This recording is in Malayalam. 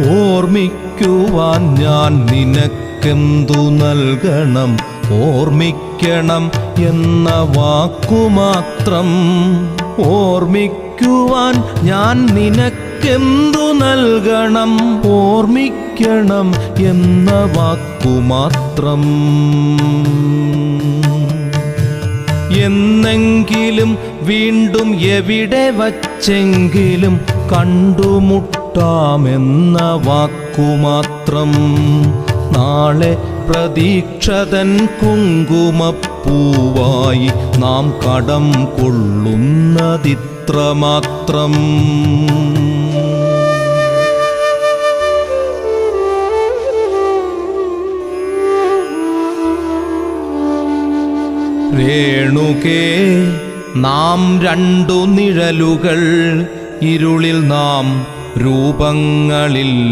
ഓർമ്മിക്കുവാൻ ഞാൻ നിനക്കെന്തു നൽകണം? ഓർമ്മിക്കണം എന്ന വാക്കുമാത്രം. ഓർമ്മിക്കുവാൻ ഞാൻ നിനക്കെന്തു നൽകണം? ഓർമ്മിക്കണം എന്ന വാക്കുമാത്രം. എന്നെങ്കിലും വീണ്ടും എവിടെ വച്ചെങ്കിലും കണ്ടുമുട്ടാമെന്ന വാക്കുമാത്രം. നാളെ പ്രതീക്ഷതൻ കുങ്കുമപ്പൂവായി നാം കടം കൊള്ളുന്നതിത്രമാത്രം. രേണുകേ, നാം രണ്ടു നിഴലുകൾ, ഇരുളിൽ നാം രൂപങ്ങളിൽ